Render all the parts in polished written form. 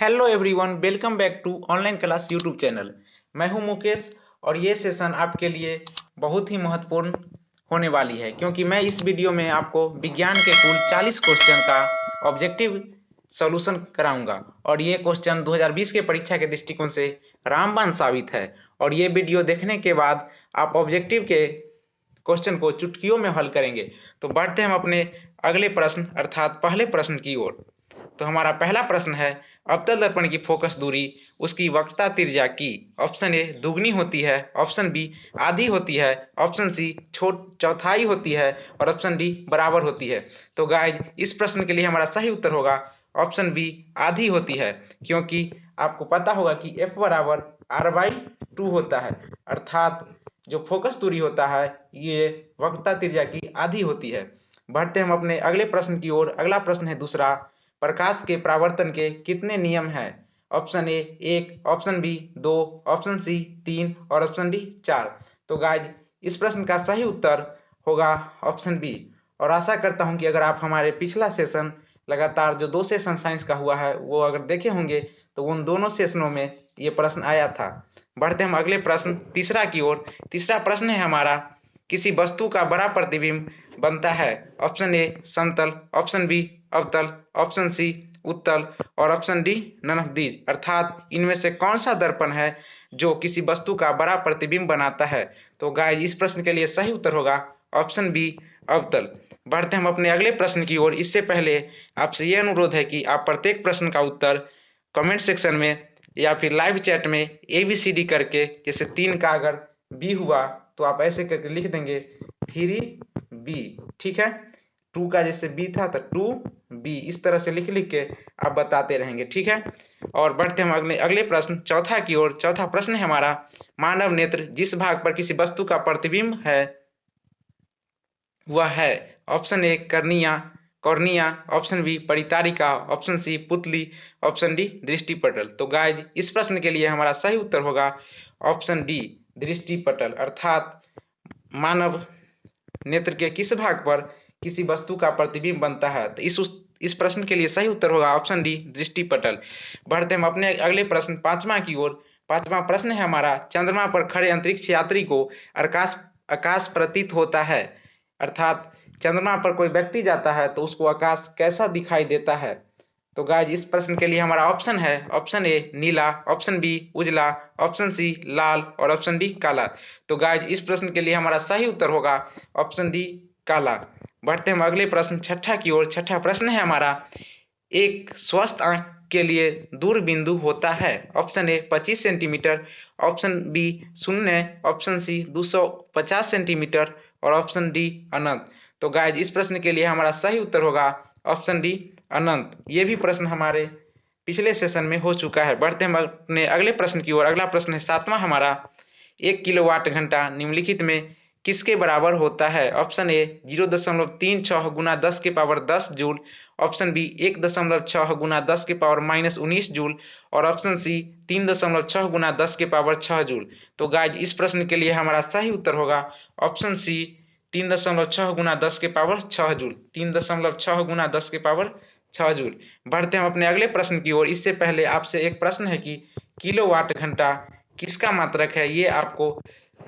Hello everyone, welcome back to online class YouTube channel. मैं हूं मुकेश और ये सेशन आपके लिए बहुत ही महत्वपूर्ण होने वाली है, क्योंकि मैं इस वीडियो में आपको विज्ञान के कुल 40 क्वेश्चन का ऑब्जेक्टिव सॉल्यूशन कराऊंगा और ये क्वेश्चन 2020 के परीक्षा के दृष्टिकोण से रामबाण साबित है। और ये वीडियो देखने के बाद आप ऑब्जेक्टिव के क्वेश्चन को चुटकियों में हल करेंगे। तो बढ़ते हम अपने अगले प्रश्न अर्थात पहले प्रश्न की ओर। तो हमारा पहला प्रश्न है, अवतल दर्पण की फोकस दूरी उसकी वक्रता त्रिज्या की ऑप्शन ए दुगनी होती है, ऑप्शन बी आधी होती है, ऑप्शन सी चौथाई होती है और ऑप्शन डी बराबर होती है। तो गाइज इस प्रश्न के लिए हमारा सही उत्तर होगा ऑप्शन बी आधी होती है, क्योंकि आपको पता होगा कि एफ बराबर r/2 होता है, अर्थात जो फोकस दूरी होता है ये वक्रता त्रिज्या की आधी होती है। बढ़ते हम अपने अगले प्रश्न की ओर। अगला प्रश्न है दूसरा, प्रकाश के परावर्तन के कितने नियम हैं? Option A 1, option B 2, option C 3 और ऑप्शन डी 4। तो गाइज इस प्रश्न का सही उत्तर होगा ऑप्शन बी। और आशा करता हूं कि अगर आप हमारे पिछला सेशन लगातार जो 2 सेशन साइंस का हुआ है वो अगर देखे होंगे तो उन दोनों सेशनों में ये प्रश्न आया था। बढ़ते हम अगले प्रश्न तीसरा की ओर। तीसरा प्रश्न है हमारा, किसी वस्तु का बड़ा प्रतिबिंब बनता है? ऑप्शन ए समतल, ऑप्शन बी अवतल, ऑप्शन सी उत्तल और option D none of these, अर्थात इनमें से कौन सा दर्पण है जो किसी वस्तु का बड़ा प्रतिबिंब बनाता है? तो गाइस इस प्रश्न के लिए सही उत्तर होगा ऑप्शन बी अवतल। बढ़ते हम अपने अगले प्रश्न की ओर। इससे पहले आपसे यह अनुरोध है कि आप प्रत्येक प्रश्न का उत्तर कमेंट सेक्शन में या फिर लाइव चैट में ABCD करके, जैसे 3 का अगर बी हुआ तो आप ऐसे करके लिख देंगे 3B, ठीक है। 2 का जैसे बी था तो 2B, इस तरह से लिख लिख के आप बताते रहेंगे, ठीक है। और बढ़ते हम अगले प्रश्न चौथा की ओर। चौथा प्रश्न है हमारा, मानव नेत्र जिस भाग पर किसी वस्तु का प्रतिबिंब है वह है? Option A cornea, option B परितारिका, ऑप्शन सी पुतली, ऑप्शन डी दृष्टिपटल। तो गाइज इस प्रश्न के लिए हमारा सही उत्तर होगा ऑप्शन डी दृष्टिपटल, अर्थात मानव नेत्र के किस भाग पर किसी वस्तु का प्रतिबिंब बनता है? तो इस प्रश्न के लिए सही उत्तर होगा ऑप्शन डी दृष्टिपटल। बढ़ते हम अपने अगले प्रश्न पांचवा की ओर। पांचवा प्रश्न है हमारा, चंद्रमा पर खड़े अंतरिक्ष यात्री को आकाश प्रतीत होता है, अर्थात चंद्रमा पर कोई व्यक्ति जाता है तो उसको आकाश कैसा दिखाई देता है? तो गाइज इस प्रश्न के लिए हमारा ऑप्शन है, ऑप्शन ए नीला, ऑप्शन बी उजला, ऑप्शन सी लाल और ऑप्शन डी काला। तो गाइज इस प्रश्न के लिए हमारा सही उत्तर होगा ऑप्शन डी काला। बढ़ते हम अगले प्रश्न छठा की ओर। छठा प्रश्न है हमारा, एक स्वस्थ आंख के लिए दूर बिंदु होता है? Option A 25 centimeter, option B 0, option C 250 centimeter और ऑप्शन डी अनंत। तो गाइज इस प्रश्न के लिए हमारा सही उत्तर होगा ऑप्शन डी अनंत। ये भी प्रश्न हमारे पिछले सेशन में हो चुका है। बढ़ते हम अपने अगले प्रश्न की ओर। अगला प्रश्न है सातवां हमारा, 1 किलोवाट घंटा निम्नलिखित में किसके बराबर होता है? ऑप्शन ए 0.36 गुना 10 के पावर 10 जूल, ऑप्शन बी 1.6 गुना 10 के पावर -19 जूल और ऑप्शन सी 3.6 गुना 10 के पावर 6 जूल। तो गाइज इस प्रश्न के लिए हमारा सही उत्तर होगा ऑप्शन सी 3.6 गुना 10 के पावर 6 जूल, 3.6 गुना 10 के पावर 6 जूल। बढ़ते हम अपने अगले प्रश्न की ओर। इससे पहले आपसे एक प्रश्न है कि किलोवाट घंटा किसका मात्रक है? ये आपको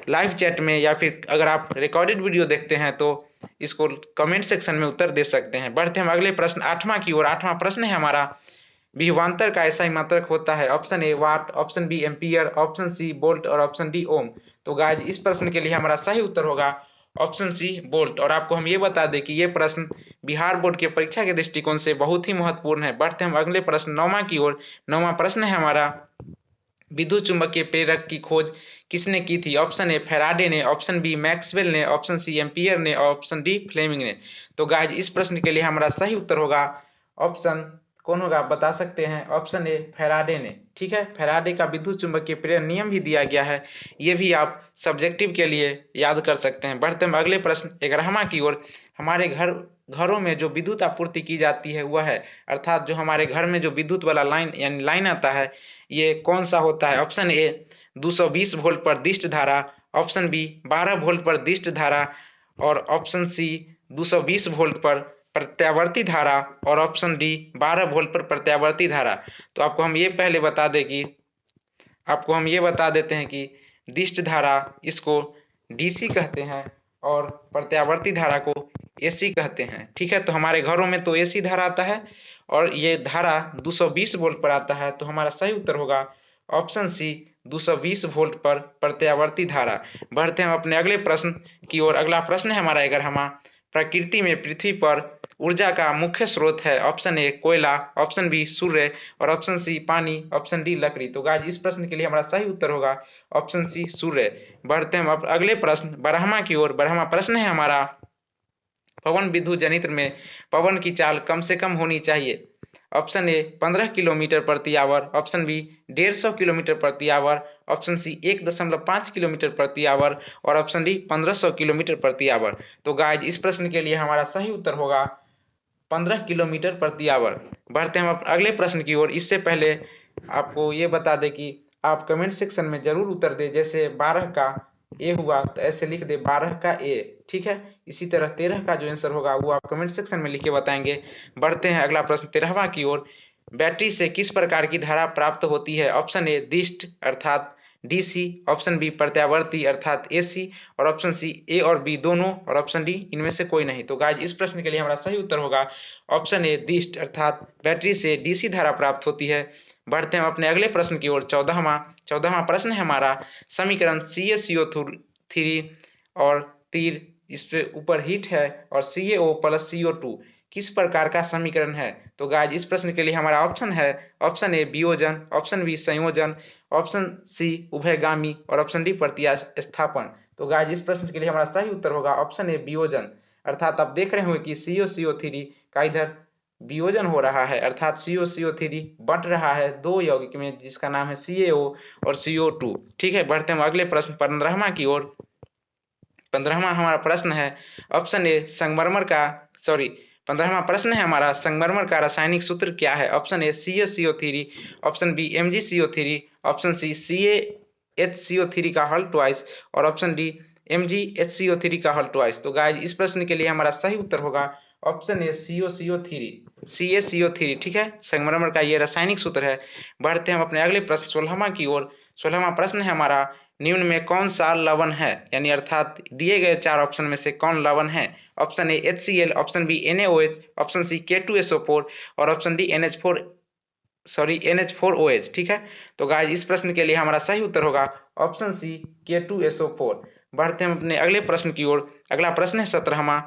लाइव चैट में या फिर अगर आप रिकॉर्डेड वीडियो देखते हैं तो इसको कमेंट सेक्शन में उत्तर दे सकते हैं। बढ़ते हम अगले प्रश्न आठवां की ओर। आठवां प्रश्न है हमारा, विभवांतर का ऐसा ही मात्रक होता है? Option A watt, option B ampere, option C volt और ऑप्शन डी ओम। तो गाइज इस प्रश्न के लिए हमारा सही उत्तर होगा ऑप्शन सी वोल्ट। और आपको हम ये बता दें कि ये प्रश्न बिहार बोर्ड के परीक्षा के दृष्टिकोण से बहुत ही महत्वपूर्ण है। बढ़ते हम अगले प्रश्न नौवां की ओर। नौवां प्रश्न है हमारा, विद्युत चुंबकीय प्रेरक की खोज किसने की थी? ऑप्शन ए फैराडे ने, ऑप्शन बी मैक्सवेल ने, ऑप्शन सी एम्पियर ने और ऑप्शन डी फ्लेमिंग ने। तो गाइज इस प्रश्न के लिए हमारा सही उत्तर होगा ऑप्शन कौन होगा आप बता सकते हैं? ऑप्शन ए फैराडे ने, ठीक है। फैराडे का विद्युत चुंबकीय प्रेरण नियम भी दिया गया है, ये भी आप सब्जेक्टिव के लिए याद कर सकते हैं। बढ़ते हम अगले प्रश्न 11वां की ओर। हमारे घरों में जो विद्युत आपूर्ति की जाती है वह है, अर्थात जो हमारे घर में जो विद्युत वाला लाइन यानी लाइन आता है ये कौन सा होता है? ऑप्शन ए 220 वोल्ट पर दिष्ट धारा, ऑप्शन बी 12 वोल्ट पर दिष्ट धारा और ऑप्शन सी 220 वोल्ट पर प्रत्यावर्ती धारा और ऑप्शन डी 12 वोल्ट पर प्रत्यावर्ती धारा। तो आपको हम ये पहले बता दें कि आपको हम ये बता देते हैं कि दिष्ट धारा इसको डीसी कहते हैं और प्रत्यावर्ती धारा को एसी कहते हैं। ठीक है, तो हमारे घरों में तो एसी धारा आता है और ये धारा 220 वोल्ट पर आता है। तो हमारा सही उत्तर होगा ऑप्शन सी 220 वोल्ट पर प्रत्यावर्ती धारा। बढ़ते हैं हम अपने अगले प्रश्न की ओर। अगला प्रश्न है हमारा अगर हम प्रकृति में पृथ्वी पर ऊर्जा का मुख्य स्रोत है। ऑप्शन ए कोयला, ऑप्शन बी सूर्य और ऑप्शन सी पानी, ऑप्शन डी लकड़ी। तो गाइस इस प्रश्न के लिए हमारा सही उत्तर होगा ऑप्शन सी सूर्य। बढ़ते हैं हम अगले प्रश्न ब्रह्मा की ओर। ब्रह्मा प्रश्न है हमारा पवन विद्युत जनित्र में पवन की चाल कम से कम होनी चाहिए। ऑप्शन ए 15 किलोमीटर प्रति आवर, ऑप्शन बी 150 किलोमीटर प्रति आवर, ऑप्शन सी 1.5 किलोमीटर प्रति आवर और ऑप्शन डी 1500 किलोमीटर प्रति आवर। तो गाइस इस प्रश्न के लिए हमारा सही उत्तर होगा 15 किलोमीटर प्रति आवर। बढ़ते हैं हम अगले प्रश्न की ओर। इससे पहले आपको ये बता दें कि आप कमेंट सेक्शन में जरूर उत्तर दें। जैसे 12 का ए हुआ तो ऐसे लिख दे 12 का ए। ठीक है, इसी तरह 13 का जो आंसर होगा वो आप कमेंट सेक्शन में लिख के बताएंगे। बढ़ते हैं अगला प्रश्न 13वां की ओर। बैटरी से किस प्रकार की धारा प्राप्त होती है। ऑप्शन ए दिष्ट अर्थात डीसी, ऑप्शन बी प्रत्यावर्ती अर्थात एसी और ऑप्शन सी ए और बी दोनों और ऑप्शन डी इनमें से कोई नहीं। तो गाइस इस प्रश्न के लिए हमारा सही उत्तर होगा ऑप्शन ए दिष्ट अर्थात बैटरी से डीसी धारा प्राप्त होती है। बढ़ते हैं अपने अगले प्रश्न की ओर। 14वां प्रश्न है हमारा समीकरण CaCO3 और तीर इस पे ऊपर हीट है और CaO प्लस CO2 किस प्रकार का समीकरण है। तो गाइस इस प्रश्न के लिए हमारा ऑप्शन है ऑप्शन ए वियोजन, ऑप्शन बी संयोजन, ऑप्शन सी उभयगामी और ऑप्शन डी प्रतिस्थापन। तो गाइस इस प्रश्न के लिए हमारा सही उत्तर होगा ऑप्शन ए वियोजन। अर्थात आप देख रहे होंगे कि CaCO3 का इधर वियोजन हो रहा है अर्थात CaCO3 बंट रहा है दो यौगिक में जिसका नाम है CaO और CO2। ठीक है, बढ़ते हैं अगले प्रश्न 15वां की ओर। 15वां हमारा प्रश्न है ऑप्शन ए संगमरमर का 15वां प्रश्न है हमारा संगमरमर का रासायनिक सूत्र क्या है। Option A CaCO3, option B MgCO3, option C CaHCO3 का होल ट्वाइस और ऑप्शन डी MgHCO3 का होल ट्वाइस। तो गाइस इस प्रश्न के लिए हमारा सही उत्तर होगा ऑप्शन ए CaCO3। ठीक है, संगमरमर का ये रासायनिक सूत्र है। बढ़ते हैं हम अपने अगले प्रश्न 16वां की ओर। 16वां प्रश्न है हमारा निम्न में कौन सा लवण है, यानी अर्थात दिए गए 4 ऑप्शन में से कौन लवण है। Option A HCl, option B NaOH, option C K2SO4 और ऑप्शन डी NH4OH। ठीक है, तो गाइस इस प्रश्न के लिए हमारा सही उत्तर होगा ऑप्शन सी K2SO4। बढ़ते हैं अपने अगले प्रश्न की ओर। अगला प्रश्न है 17वां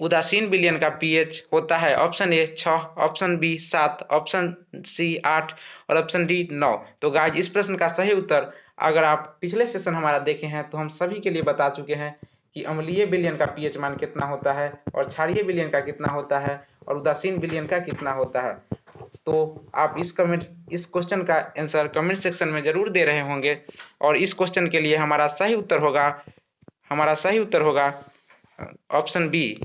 उदासीन विलयन का pH होता है। Option A 6, option B 7, option C 8 और ऑप्शन डी 9। तो गाइस इस प्रश्न का सही उत्तर अगर आप पिछले सेशन हमारा देखे हैं तो हम सभी के लिए बता चुके हैं कि अम्लीय विलयन का pH मान कितना होता है और क्षारीय विलयन का कितना होता है और उदासीन विलयन का कितना होता है। तो आप इस क्वेश्चन का आंसर कमेंट सेक्शन में जरूर दे रहे होंगे और इस क्वेश्चन के लिए हमारा सही उत्तर होगा ऑप्शन बी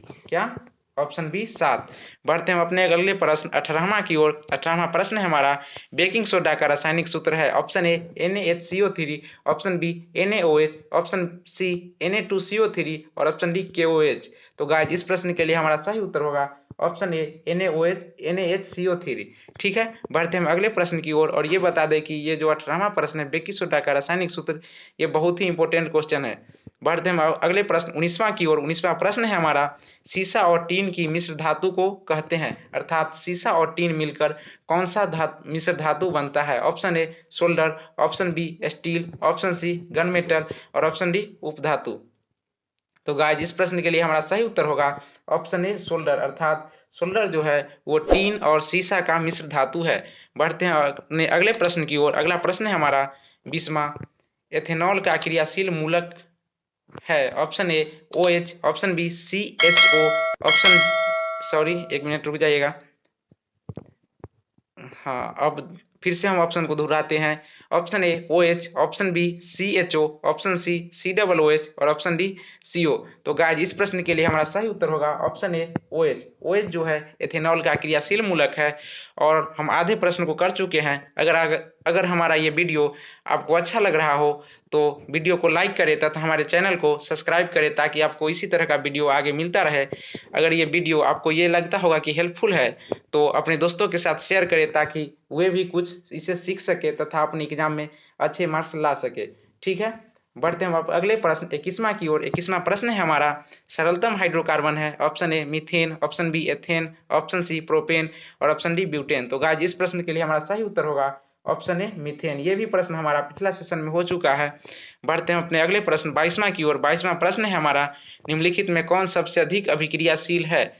ऑप्शन बी 7। बढ़ते हैं अपने अगले प्रश्न 18वां की ओर। 18वां प्रश्न है हमारा बेकिंग सोडा का रासायनिक सूत्र है। Option A NaHCO3, option B NaOH, option C Na2CO3 और ऑप्शन डी KOH। तो गाइस इस प्रश्न के लिए हमारा सही उत्तर होगा ऑप्शन ए NaHCO3। ठीक है, बढ़ते हैं अगले प्रश्न की ओर और ये बता दें कि ये जो 18वां प्रश्न है बेकिंग सोडा का रासायनिक सूत्र ये बहुत ही इंपॉर्टेंट क्वेश्चन है। बढ़ते हैं अगले प्रश्न 19वां की ओर। 19वां प्रश्न है हमारा सीसा और टीन की मिश्र धातु को कहते हैं अर्थात सीसा और टीन मिलकर कौन सा मिश्र धातु बनता है। Option A solder, option B steel, option C gun metal और ऑप्शन डी उपधातु। तो गाइस इस प्रश्न के लिए हमारा सही उत्तर होगा ऑप्शन ए सोल्डर अर्थात सोल्डर जो है वो टीन और सीसा का मिश्र धातु है। बढ़ते हैं अपने अगले प्रश्न की ओर। अगला प्रश्न है हमारा 20वां एथेनॉल का क्रियाशील मूलक है। Option A OH, option B CHO, एक मिनट रुक जाइएगा। हाँ, अब फिर से हम ऑप्शन को दोहराते हैं। Option A OH, option B CHO, option C COOH और ऑप्शन डी CO। तो गाइज इस प्रश्न के लिए हमारा सही उत्तर होगा ऑप्शन ए OH। OH जो है एथेनॉल का क्रियाशील मूलक है। और हम आधे प्रश्न को कर चुके हैं। अगर हमारा ये वीडियो आपको अच्छा लग रहा हो तो वीडियो को लाइक करें तथा हमारे चैनल को सब्सक्राइब करें ताकि आपको इसी तरह का वीडियो आगे मिलता रहे। अगर ये वीडियो आपको ये लगता होगा कि हेल्पफुल है तो अपने दोस्तों के साथ शेयर करें ताकि वे भी कुछ इसे सीख सके तथा अपने एग्जाम में अच्छे मार्क्स ला सके। ठीक है, बढ़ते हैं अब अगले प्रश्न 21वां की ओर। 21वां प्रश्न है हमारा, सरलतम हाइड्रोकार्बन है। Option A methane, option B ethane, option C propane और ऑप्शन डी ब्यूटेन। तो गाइस इस प्रश्न के लिए हमारा सही उत्तर होगा ऑप्शन ए मीथेन। ये भी प्रश्न हमारा पिछला सेशन में हो चुका है। बढ़ते हैं अपने अगले प्रश्न 22वां की ओर। 22वां प्रश्न है हमारा, निम्नलिखित में कौन सबसे अधिक अभिक्रियाशील है।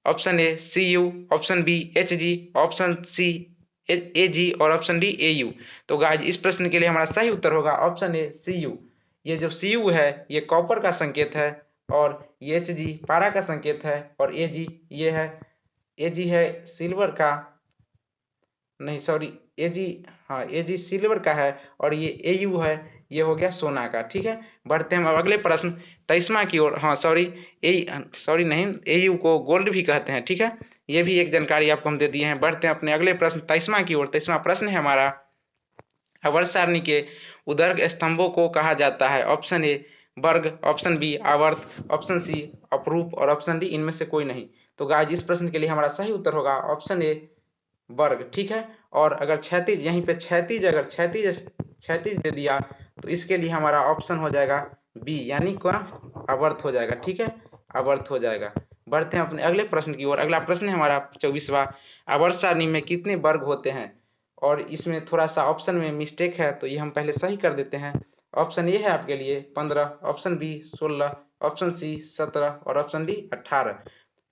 Option A Cu, option B Hg, option C Ag और ऑप्शन डी Au। तो गाइस इस प्रश्न के लिए हमारा सही उत्तर होगा ऑप्शन ए Cu। ये जो Cu है ये कॉपर का संकेत है और ये Hg पारा का संकेत है और Ag ये है Ag है सिल्वर का, नहीं सॉरी Ag, हाँ Ag सिल्वर का है और ये Au है, ये हो गया सोना का। ठीक है, बढ़ते हैं अब अगले प्रश्न 23वां की ओर। हाँ सॉरी नहीं, Au को गोल्ड भी कहते हैं। ठीक है, ये भी एक जानकारी आपको हम दे दिए हैं। बढ़ते हैं अपने अगले प्रश्न 23वां की ओर। 23वां प्रश्न है हमारा, आवर्त सारणी के उदर्ग स्तंभों को कहा जाता है। ऑप्शन ए वर्ग, ऑप्शन बी आवर्त, ऑप्शन सी अपरूप और ऑप्शन डी इनमें से कोई नहीं। तो गाइस इस प्रश्न के लिए हमारा सही उत्तर होगा ऑप्शन ए वर्ग। ठीक है, और अगर क्षैतिज यहीं पे क्षैतिज अगर क्षैतिज दे दिया तो इसके लिए हमारा ऑप्शन हो जाएगा बी, यानी क्या आवर्त हो जाएगा। ठीक है, आवर्त हो जाएगा। बढ़ते हैं अपने अगले प्रश्न की ओर। अगला प्रश्न है हमारा 24वां, आवर्त सारणी में कितने वर्ग होते हैं। और इसमें थोड़ा सा ऑप्शन में मिस्टेक है तो ये हम पहले सही कर देते हैं। ऑप्शन ए है आपके लिए 15, ऑप्शन बी 16, ऑप्शन सी 17 और ऑप्शन डी 18।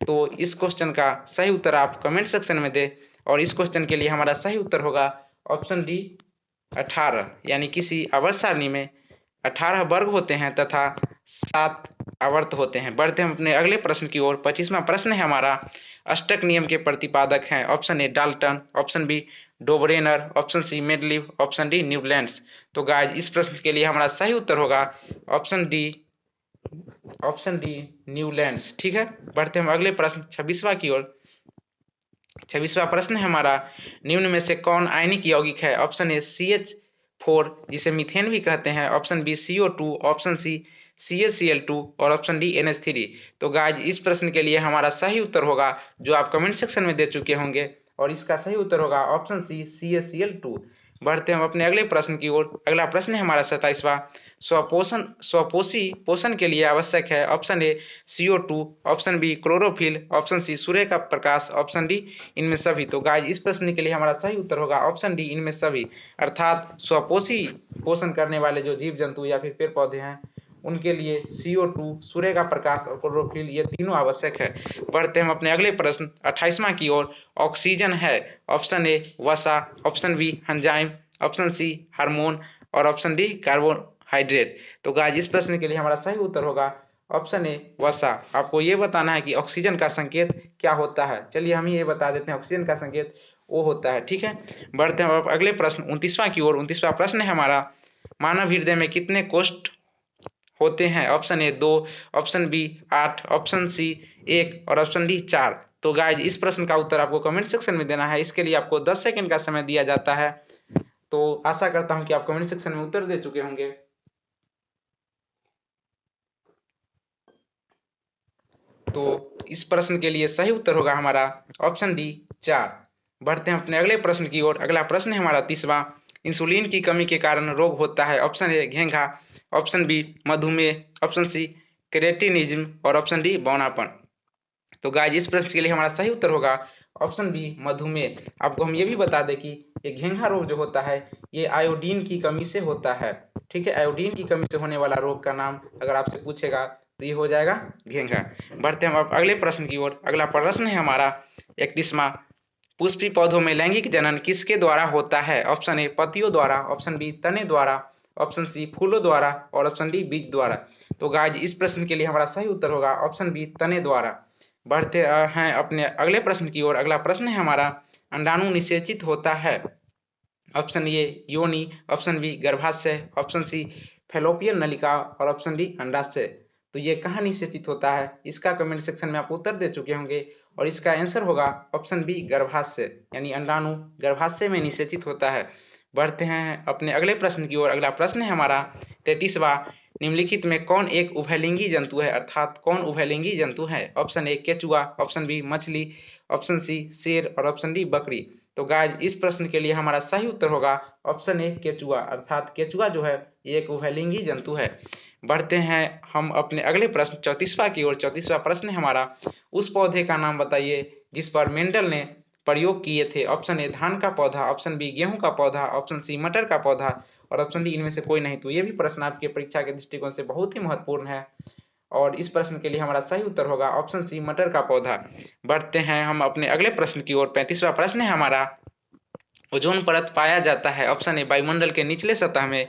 तो इस क्वेश्चन का सही उत्तर आप कमेंट सेक्शन में दें और इस क्वेश्चन के लिए हमारा सही उत्तर होगा ऑप्शन डी 18, यानी किसी आवर्त सारणी में 18 वर्ग होते हैं तथा 7 आवर्त होते हैं। बढ़ते हैं अपने अगले प्रश्न की ओर। 25वां प्रश्न है हमारा, अष्टक नियम के प्रतिपादक हैं। Option A Dalton, option B Dobereiner, option C Mendeleev, option D Newlands. तो गाइस इस प्रश्न के लिए हमारा सही उत्तर होगा ऑप्शन डी न्यूलैंड्स। ठीक है, बढ़ते हैं अगले प्रश्न 26वां की ओर। 26वां प्रश्न है हमारा, निम्न में से कौन आयनिक यौगिक है। ऑप्शन ए CH4 जिसे मीथेन भी कहते हैं, option B CO2, option C CaCl2 और ऑप्शन डी NH3। तो गाइस इस प्रश्न के लिए हमारा सही उत्तर होगा जो आप कमेंट सेक्शन में दे चुके होंगे और इसका सही उत्तर होगा ऑप्शन सी CaCl2। बढ़ते हैं हम अपने अगले प्रश्न की ओर। अगला प्रश्न है हमारा 27वां, स्वपोषी पोषण के लिए आवश्यक है। Option A CO2, option B chlorophyll, option C सूर्य का प्रकाश, ऑप्शन डी इनमें सभी। तो गाइस इस प्रश्न के लिए हमारा सही उत्तर होगा ऑप्शन डी इनमें सभी, अर्थात स्वपोषी पोषण करने वाले जो जीव जंतु या फिर पेड़ पौधे हैं उनके लिए CO2, सूर्य का प्रकाश और क्लोरोफिल ये तीनों आवश्यक है। बढ़ते हम अपने अगले प्रश्न 28वां की ओर। ऑक्सीजन है। ऑप्शन ए वसा, option B enzyme, option C hormone और ऑप्शन डी कार्बोहाइड्रेट। तो गाइस इस प्रश्न के लिए हमारा सही उत्तर होगा ऑप्शन ए वसा। आपको ये बताना है कि ऑक्सीजन का संकेत क्या होता है। चलिए हम ये बता देते हैं, ऑक्सीजन का संकेत O होता है। ठीक है, बढ़ते हैं अब अगले प्रश्न 29वां की ओर। 29वां प्रश्न है हमारा, मानव हृदय में कितने कोष्ठ होते हैं। Option A 2, option B 8, option C 1 और ऑप्शन डी 4। तो गाइस इस प्रश्न का उत्तर आपको कमेंट सेक्शन में देना है। इसके लिए आपको 10 सेकंड का समय दिया जाता है। तो आशा करता हूं कि आप कमेंट सेक्शन में उत्तर दे चुके होंगे। तो इस प्रश्न के लिए सही उत्तर होगा हमारा ऑप्शन डी 4। बढ़ते हैं अपने अगले प्रश्न की ओर। अगला प्रश्न है हमारा 30वां, इंसुलिन की कमी के कारण रोग होता है। ऑप्शन ए घेंघा, ऑप्शन बी मधुमेह, ऑप्शन सी क्रेटिनिज्म और ऑप्शन डी बौनापन। तो गाइस इस प्रश्न के लिए हमारा सही उत्तर होगा ऑप्शन बी मधुमेह। आपको हम ये भी बता दें कि ये घेंघा रोग जो होता है ये आयोडीन की कमी से होता है। ठीक है, आयोडीन की कमी से होने वाला रोग का नाम अगर आपसे पूछेगा तो ये हो जाएगा घेंघा। बढ़ते हम अब अगले प्रश्न की ओर। अगला प्रश्न है हमारा 31वां, पुष्पी पौधों में लैंगिक जनन किसके द्वारा होता है। ऑप्शन ए पत्तियों द्वारा, ऑप्शन बी तने द्वारा, ऑप्शन सी फूलों द्वारा और ऑप्शन डी बीज द्वारा। तो गाइस इस प्रश्न के लिए हमारा सही उत्तर होगा ऑप्शन बी तने द्वारा। बढ़ते हैं अपने अगले प्रश्न की ओर। अगला प्रश्न है हमारा, अंडाणु निषेचित होता है। ऑप्शन ए योनि, ऑप्शन बी गर्भाशय, ऑप्शन सी फैलोपियन नलिका और ऑप्शन डी अंडाशय। तो ये कहाँ निषेचित होता है, इसका कमेंट सेक्शन में आप उत्तर दे चुके होंगे और इसका आंसर होगा ऑप्शन बी गर्भाशय, यानी अंडाणु गर्भाशय में निषेचित होता है। बढ़ते हैं अपने अगले प्रश्न की ओर। अगला प्रश्न है हमारा 33वां, निम्नलिखित में कौन एक उभयलिंगी जंतु है, अर्थात कौन उभयलिंगी जंतु है। ऑप्शन ए केचुआ, ऑप्शन बी मछली, ऑप्शन सी शेर और ऑप्शन डी बकरी। तो गाइज इस प्रश्न के लिए हमारा सही उत्तर होगा ऑप्शन ए केचुआ, अर्थात केचुआ जो है ये एक उभयलिंगी जंतु है। बढ़ते हैं हम अपने अगले प्रश्न 34वां की ओर। 34वां प्रश्न है हमारा, उस पौधे का नाम बताइए जिस पर मेंडल ने प्रयोग किए थे। ऑप्शन ए धान का पौधा, ऑप्शन बी गेहूं का पौधा, ऑप्शन सी मटर का पौधा और ऑप्शन डी इनमें से कोई नहीं। तो ये भी प्रश्न आपके परीक्षा के दृष्टिकोण से बहुत ही महत्वपूर्ण है और इस प्रश्न के लिए हमारा सही उत्तर होगा ऑप्शन सी मटर का पौधा। बढ़ते हैं हम अपने अगले प्रश्न की ओर। 35वां प्रश्न है हमारा, ओजोन परत पाया जाता है। ऑप्शन ए वायुमंडल के निचले सतह में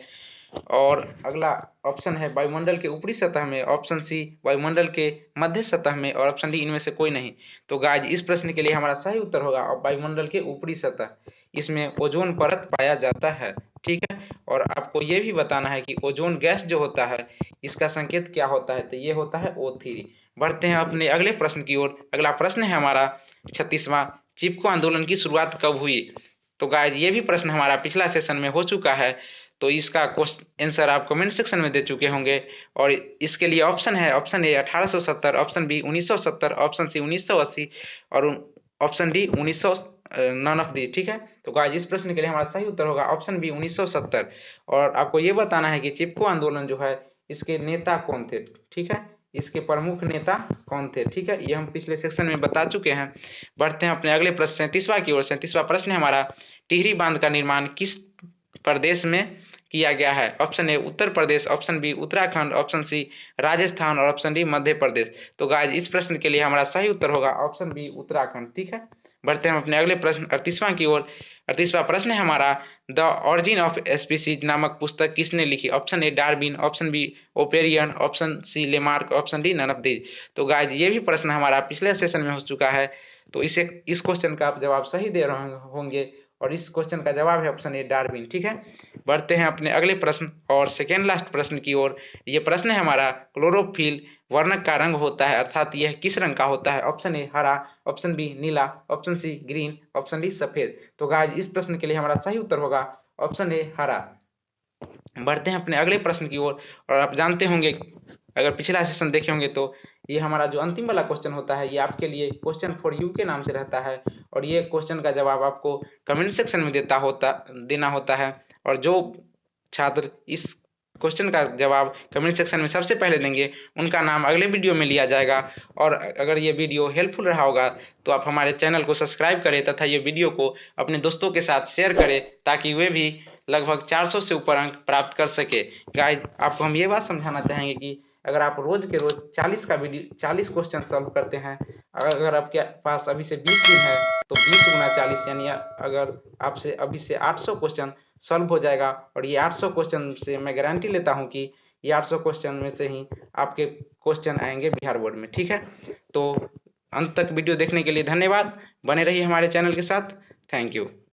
और अगला ऑप्शन है वायुमंडल के ऊपरी सतह में, ऑप्शन सी वायुमंडल के मध्य सतह में और ऑप्शन डी इनमें से कोई नहीं। तो गाइज इस प्रश्न के लिए हमारा सही उत्तर होगा वायुमंडल के ऊपरी सतह, इसमें ओजोन परत पाया जाता है। ठीक है, और आपको ये भी बताना है कि ओजोन गैस जो होता है इसका संकेत क्या होता है, तो ये होता है O3। बढ़ते हैं अपने अगले प्रश्न की ओर। अगला प्रश्न है हमारा 36वां, चिपको आंदोलन की शुरुआत कब हुई। तो गाइज ये भी प्रश्न हमारा पिछला सेशन में हो चुका है, तो इसका आंसर आप कमेंट सेक्शन में दे चुके होंगे और इसके लिए ऑप्शन है, option A 1870, option B 1970, option C 1980 और option D 1900 none of the. ठीक है, तो गाइस इस प्रश्न के लिए हमारा सही उत्तर होगा ऑप्शन बी 1970। और आपको ये बताना है कि चिपको आंदोलन जो है इसके नेता कौन थे। ठीक है, इसके प्रमुख नेता कौन थे। ठीक है, ये हम पिछले सेक्शन में बता चुके हैं। बढ़ते हैं अपने अगले प्रश्न 37वां की ओर। 37वां प्रश्न है हमारा, टिहरी बांध का निर्माण किस प्रदेश में किया गया है। Option A Uttar Pradesh, option B Uttarakhand, option C Rajasthan और ऑप्शन डी मध्य प्रदेश। तो गाइस इस प्रश्न के लिए हमारा सही उत्तर होगा ऑप्शन बी उत्तराखंड। ठीक है, बढ़ते हैं अपने अगले प्रश्न 38वां की ओर। 38वां प्रश्न है हमारा, द ऑरिजिन ऑफ स्पीसीज नामक पुस्तक किसने लिखी। Option A Darwin, option B Oparin, option C Lamarck, option D none of these. तो गाइस ये भी प्रश्न हमारा पिछले सेशन में हो चुका है, तो इस क्वेश्चन का आप जवाब सही दे रहे होंगे और इस क्वेश्चन का जवाब है ऑप्शन ए डार्विन। ठीक है, बढ़ते हैं अपने अगले प्रश्न और सेकेंड लास्ट प्रश्न की ओर। ये प्रश्न है हमारा, क्लोरोफिल वर्णक का रंग होता है, अर्थात यह किस रंग का होता है। ऑप्शन ए हरा, ऑप्शन बी नीला, option C green, option D सफेद। तो गाइस इस प्रश्न के लिए हमारा सही उत्तर होगा ऑप्शन ए हरा। बढ़ते हैं अपने अगले प्रश्न की ओर। और आप जानते होंगे, अगर पिछला सेशन देखे होंगे तो ये हमारा जो अंतिम वाला क्वेश्चन होता है ये आपके लिए क्वेश्चन फॉर यू के नाम से रहता है और ये क्वेश्चन का जवाब आपको कमेंट सेक्शन में देना होता है। और जो छात्र इस क्वेश्चन का जवाब कमेंट सेक्शन में सबसे पहले देंगे उनका नाम अगले वीडियो में लिया जाएगा। और अगर ये वीडियो हेल्पफुल रहा होगा तो आप हमारे चैनल को सब्सक्राइब करें तथा ये वीडियो को अपने दोस्तों के साथ शेयर करें ताकि वे भी लगभग 400 से ऊपर अंक प्राप्त कर सके। गाइस आपको हम ये बात समझाना चाहेंगे कि अगर आप रोज के रोज 40 क्वेश्चन सॉल्व करते हैं, अगर आपके पास अभी से 20 दिन है तो 20 गुना 40 यानी अगर आपसे अभी से 800 क्वेश्चन सॉल्व हो जाएगा। और ये 800 क्वेश्चन से मैं गारंटी लेता हूँ कि ये 800 क्वेश्चन में से ही आपके क्वेश्चन आएंगे बिहार बोर्ड में। ठीक है, तो अंत तक वीडियो देखने के लिए धन्यवाद। बने रहिए हमारे चैनल के साथ। Thank you.